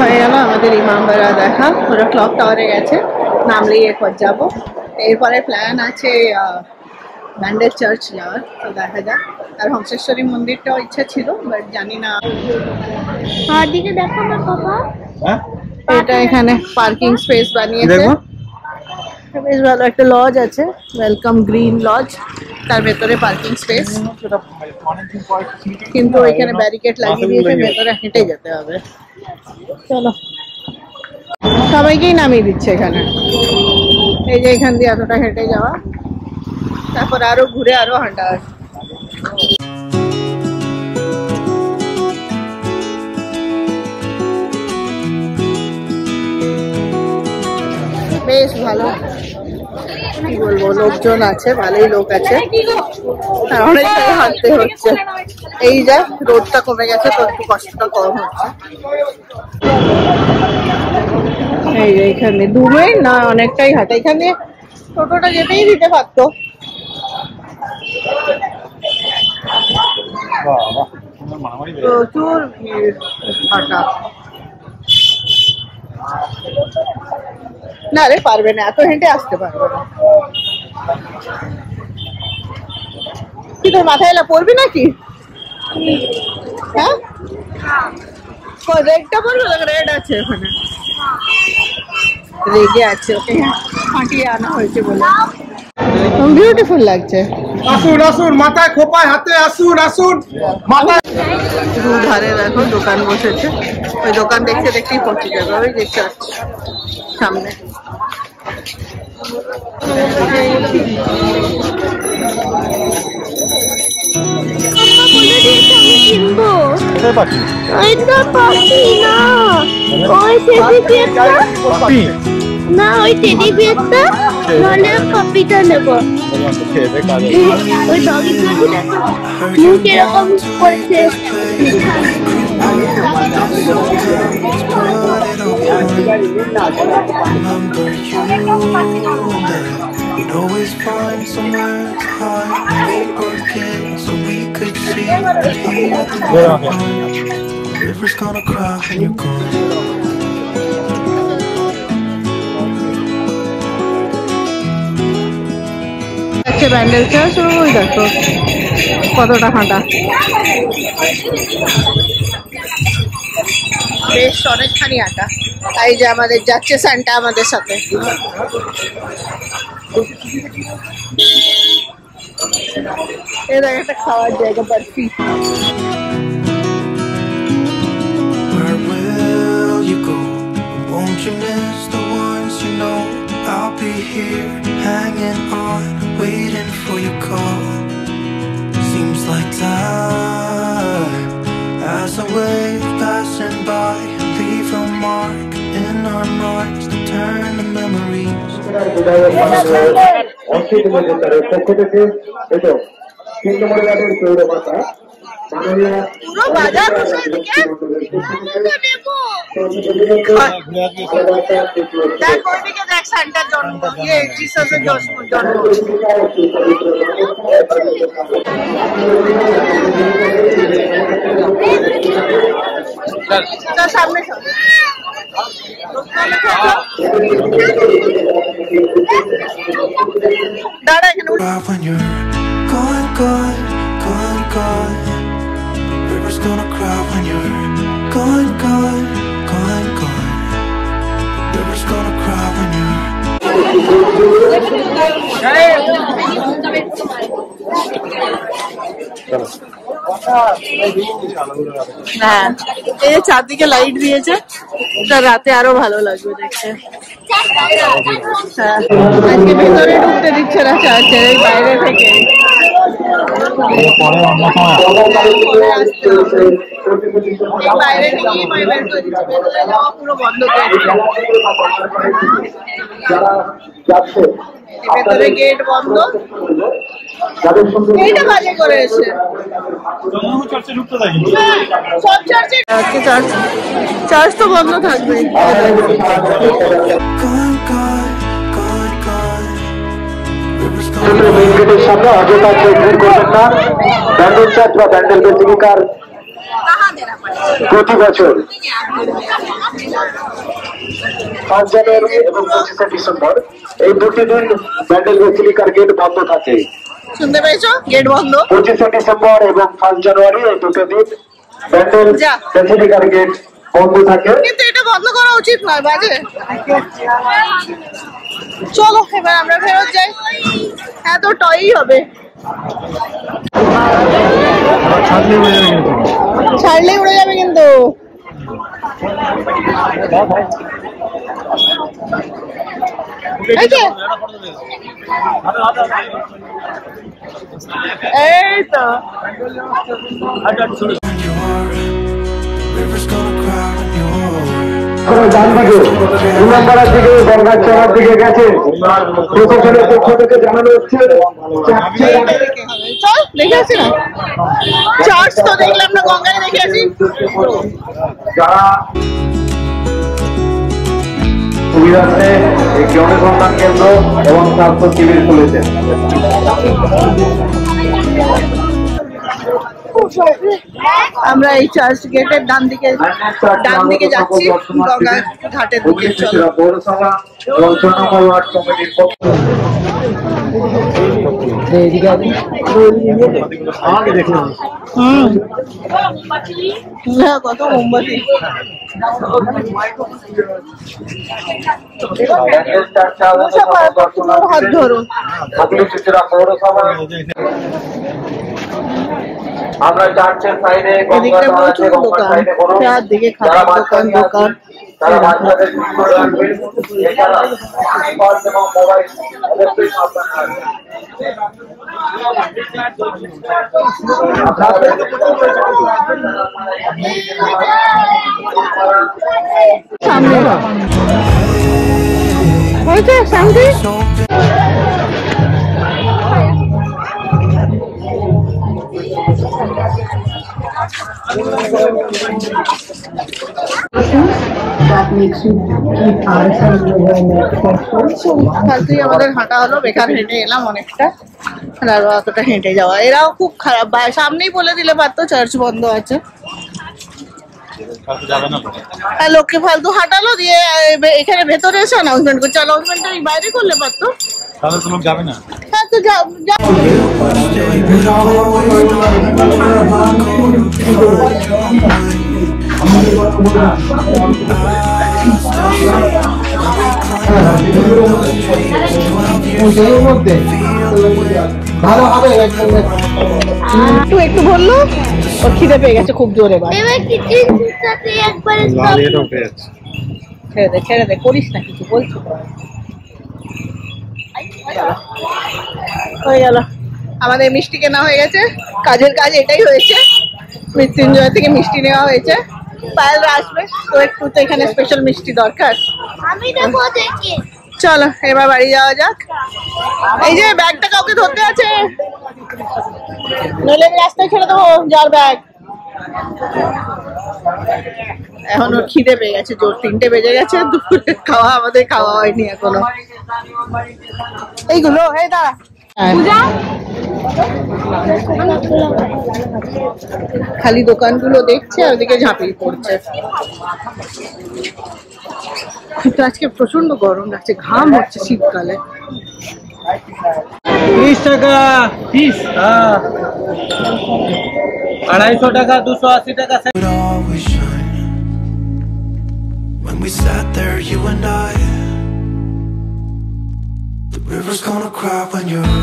হয়ে গেল আমাদের ইমামবাড়া দেখা, ওরা ক্লক টাওয়ারে গেছে, নামলেই এরপর যাবো। এরপরে প্ল্যান আছে ব্যান্ডেল চার্চ যাওয়ার, তো দেখা যাক। আর হংসেশ্বরী মন্দিরটাও ইচ্ছা ছিল, বাট জানি না। দিকে দেখো আমার বাবা, এটা এখানে পার্কিং স্পেস বানিয়েছে, বেশ ভালো একটা লজ আছে, ওয়েলকাম গ্রিন লজ, তার ভেতরে পার্কিং স্পেস, কিন্তু এখানে ব্যারিকেড লাগিয়ে দিয়েছে, ভেতরে হেঁটে যেতে হবে। চলো, সবাইকেই নামিয়ে দিচ্ছে এখানে, এই যে এখান দিয়ে এতটা হেঁটে যাওয়া, তারপর আরো ঘুরে আরো হাঁটা আছে। বেশ ভালো, কি বলবো, লোকজন আছে, ভালোই লোক আছে, আর অনেকটাই হাঁটতে হচ্ছে। এই যা রোডটা কমে গেছে তো একটু কষ্টটা কম হচ্ছে। এই যে এখানে দূরে না, অনেকটাই হাঁটা, এখানে টোটোটা যেতেই দিতে পারতো। প্রচুর ভিড়, হাঁটা না রে, পারবে না, এত হেঁটে আসতে পারবে না। কি তোর মাথায় এলা পড়বি নাকি? হ্যাঁ, রেডটা বলবো, রেড আছে ওখানে, রেগে আছে, ওকে হাঁটিয়ে আনা হয়েছে বলে। বিউটিফুল লাগছে। আসুন আসুন, মাথায় খোপায় হাতে আসুন আসুন, মাথায়। দুধারে দেখো দোকান বসেছে, ওই দোকান দেখতে দেখতেই পৌঁছে যাবে, ওই যে চার্চ সামনে। না ওই টেডি বিয়ারটা, নাহলে কপিটা নেবো। ওই ডগি মুখ এরকম করেছে। We'd always find somewhere to hide, working so we could see and hear the river's gonna cry when you're gone. Bandel church, ওই দেখো কতটা হাঁটা, বেশ অনেকখানি হাঁটা। এই যে আমাদের যাচ্ছে সান্টা আমাদের সাথে। এটা একটা খাওয়ার জায়গা, barfi. Where will you go? Won't you miss the ones you know? I'll be here hanging on, waiting for your call. Seems like time as a wave passing by, leave a mark in our marks to turn to memories. পুরো বাজার বসে এদিকে, দেখ ওইদিকে দেখ, সান্টার জন্ম, জিসাসের জন্ম। সামনে দাঁড়া এখানে। When you're gone, gone, gone, gone, river's gonna cry when you're gone, gone, gone, gone, river's gonna cry when you're. হ্যাঁ, এই চারদিকে লাইট দিয়েছে, রাতে আরো ভালো লাগবে দেখতে। হ্যাঁ, আজকে ভেতরে ঢুকতে দিচ্ছে না চার্চের, এই বাইরে থেকে। বাইরে থেকেই বের করে দিচ্ছে, ভেতরে যাওয়া পুরো বন্ধ করে দিচ্ছে। ভেতরে গেট বন্ধ, এইটা বাজে করে এসে সব চার্চে, চার্চ তো বন্ধ থাকবে। মেইন গেটের সামনে অযথা করবেন না, ব্যান্ডেল চার্চ বা ব্যান্ডেল বেসিলিকার প্রতি বছর 5 জানুয়ারি এবং 25শে ডিসেম্বর এই দুটি দিন ব্যান্ডেল বেসিলিকার গেট বন্ধ থাকে। শুনতে পেয়েছো? গেট বন্ধ। 25শে ডিসেম্বর এবং 5 জানুয়ারি এই দুটো দিন ব্যান্ডেল বেসিলিকার গেট বন্ধ থাকে। কিন্তু এটা বন্ধ করা উচিত নয়, বাজে। চলো এবার আমরা ফেরত যাই, এত টয়ই হবে। ছাড়লেই উড়ে যাবে কিন্তু। এই তো River's gonna cry when you're ডান দিকে ইমামবাড়ার দিকে গঙ্গাচড়ার দিকে গেছে। প্রশাসনের পক্ষ থেকে জানানো হচ্ছে চল দেখে আসি না। চার্চ তো দেখলাম না, গঙ্গায় দেখে আসি। যারা সুবিধার্থে একটি অনুসন্ধান কেন্দ্র এবং স্বাস্থ্য শিবির খুলেছেন। আমরা এই চার্চ গেটের ডান দিকে যাচ্ছি, গঙ্গা ঘাটের দিকে। চলো পৌরসভা এবং 6 নম্বর ওয়ার্ড কমিটির পক্ষ কত মোমবাতি। হাত ধরো। পৌরসভা আমরা চার্চের সাইডে এদিকে প্রচুর দোকান, চারদিকে খাবার দোকান দোকান। তারা বাচ্চাদের করে রাখবেন। এছাড়া পার্স এবং মোবাইল অবশ্যই সাবধানে রাখবেন। সামনে হয়েছে শান্তি। ফালতুই আমাদের হাঁটা হলো, বেকার হেঁটে এলাম অনেকটা। আর অতটা হেঁটে যাওয়া, এরাও খুব খারাপ। সামনেই বলে দিলে পারতো চার্চ বন্ধ আছে। লোককে ফালতু হাঁটালো, দিয়ে এখানে ভেতরে এসে অ্যানাউন্সমেন্ট করছে। অ্যানাউন্সমেন্টটা বাইরে করলে পারতো। তাহলে তো লোক যাবে না। হ্যাঁ তো যাও। ভালো হবে একটু বললো ওর খিদে পেয়ে গেছে খুব জোরে। ছেড়ে দে, করিস না কিছু, বলছো হয়ে গেল। আমাদের মিষ্টি কেনা হয়ে গেছে, কাজের কাজ এটাই হয়েছে। মৃত্যুঞ্জয় থেকে মিষ্টি নেওয়া হয়েছে। পায়েলরা আসবে তো, একটু তো এখানে স্পেশাল মিষ্টি দরকার। চলো এবার বাড়ি যাওয়া যাক। এই যে ব্যাগটা কাউকে ধরতে আছে, নইলে রাস্তায় ছেড়ে দেবো যার ব্যাগ। এখন ওর খিদে পেয়ে গেছে জোর, 3টে বেজে গেছে। দুপুরে খাওয়া আমাদের খাওয়া হয়নি এখনো। এইগুলো এই দাঁড়া, খালি দোকানগুলো দেখছে আর ওদিকে ঝাঁপিয়ে পড়ছে। কিন্তু আজকে প্রচন্ড গরম লাগছে, ঘাম হচ্ছে শীতকালে। 30 টাকা পিস, 250 টাকা, 280 টাকা। would always shine. When we sat there, you and I. The river's gonna cry when you're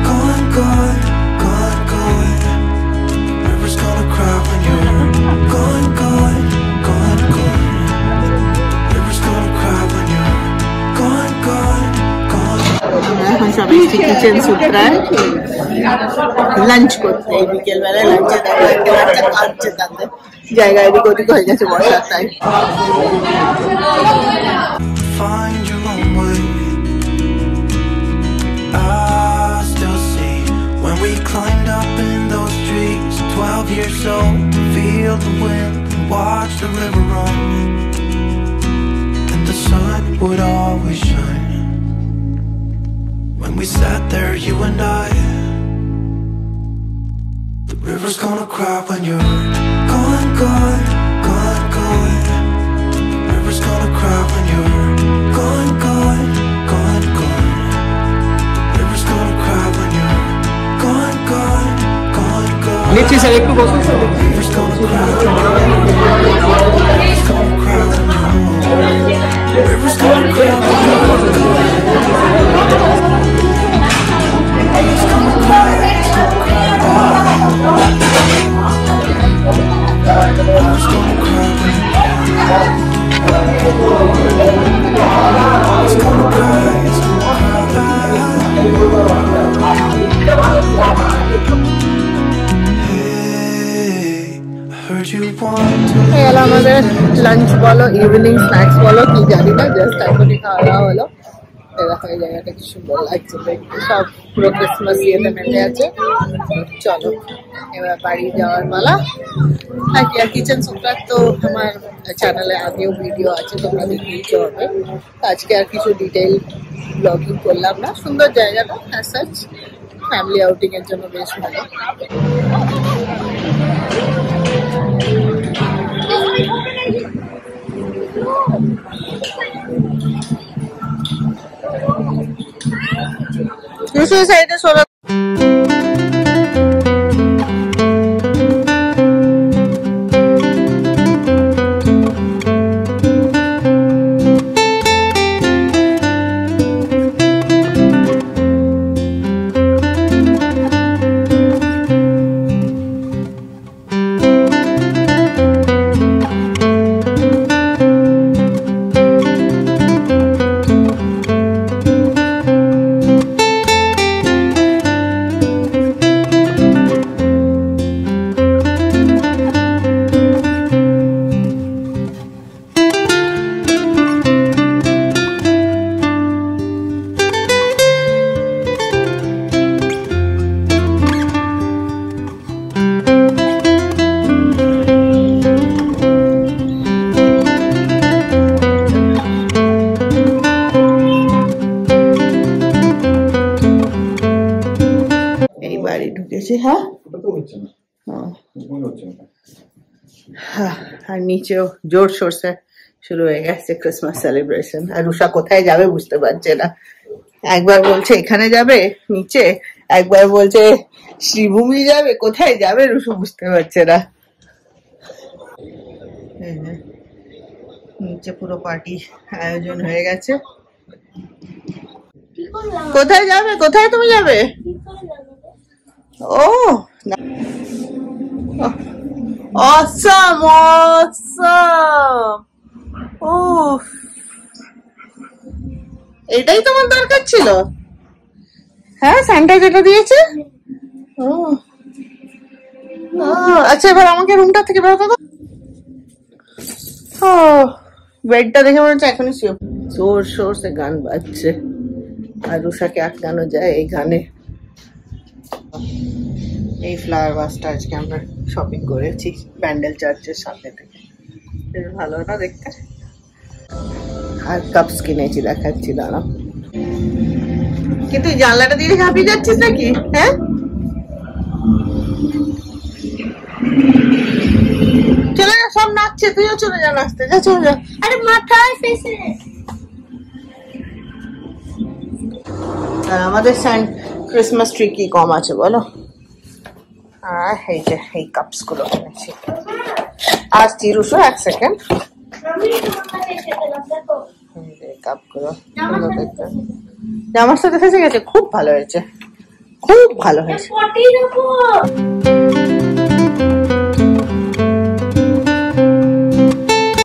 gone, gone, gone, gone. The river's gonna cry when you're gone, gone, gone, gone. The river's gonna cry when you're gone, gone, gone. এখন সবাই kitchen সুতরায় lunch করতে, এই বিকেল বেলায় লাঞ্চে দেখা একটা বাচ্চা কাঁদছে, তাতে জায়গা এদিক ওদিক হয়ে গেছে বর্ষার time. Find your own way. I still see when we climbed up in those trees, 12 years old, feel the wind, watch the river run, and the sun would always shine. When we sat there, you and I. The river's gonna cry when you're gone, gone. gone, gone, gone. River's gonna cry when you're gone, gone, gone, gone. River's gonna cry when you're gone, gone, gone, gone. নিচ্ছি sir একটু বসুন sir River's gonna cry when you're River's gonna cry when you're River's gonna cry when এলো আমাদের lunch বলো evening snacks বলো কি জানি না জাস্ট এখনই খাওয়া দাওয়া হলো দেখো এই জায়গাটা কি সুন্দর লাগছে দেখতে সব পুরো ক্রিসমাস ইয়েতে মেতে আছে চলো এবার বাড়ি যাওয়ার পালা আর কিচেন সুপার তো আমার চ্যানেলে আগেও ভিডিও আছে তোমরা দেখেইছো হবে আজকে আর কিছু ডিটেইল ব্লগিং করলাম না সুন্দর জায়গাটা অ্যাজ সাচ ফ্যামিলি আউটিং এর জন্য বেশ ভালো दूसरी साइड सोलह আর নিচেও জোর শোরসে শুরু হয়ে গেছে ক্রিসমাস সেলিব্রেশন আর রুষা কোথায় যাবে বুঝতে পারছে না একবার বলছে এখানে যাবে নিচে একবার বলছে শ্রীভূমি যাবে কোথায় যাবে রুষু বুঝতে পারছে না নিচে পুরো পার্টি আয়োজন হয়ে গেছে কোথায় যাবে কোথায় তুমি যাবে ও awesome awesome উফ এটাই তোমার দরকার ছিল হ্যাঁ সান্টা যেটা দিয়েছে ও আচ্ছা এবার আমাকে রুমটা থেকে বেরোতে দাও ও বেডটা দেখে মনে হচ্ছে এখনই জোর শোর সে গান বাজছে আর রুষাকে আটকানো যায় এই গানে এই ফ্লাওয়ার বাসটা আজকে আমরা শপিং করেছি প্যান্ডেল চার্চের সামনে থেকে বেশ ভালো না দেখতে আর কাপস কিনেছি দেখাচ্ছি দাঁড়াও কিন্তু জানলাটা দিয়ে হাঁপিয়ে যাচ্ছিস নাকি হ্যাঁ চলে যা সব নাচছে তুইও চলে যা নাচতে যা চলে যা আরে মাথায় ফেসে আর আমাদের ক্রিসমাস ট্রি কি কম আছে বলো আর এই যে এই কাপস গুলো কিনেছি আসছি রুশো এক সেকেন্ড কাপ গুলো জামার সাথে ফেসে গেছে খুব ভালো হয়েছে খুব ভালো হয়েছে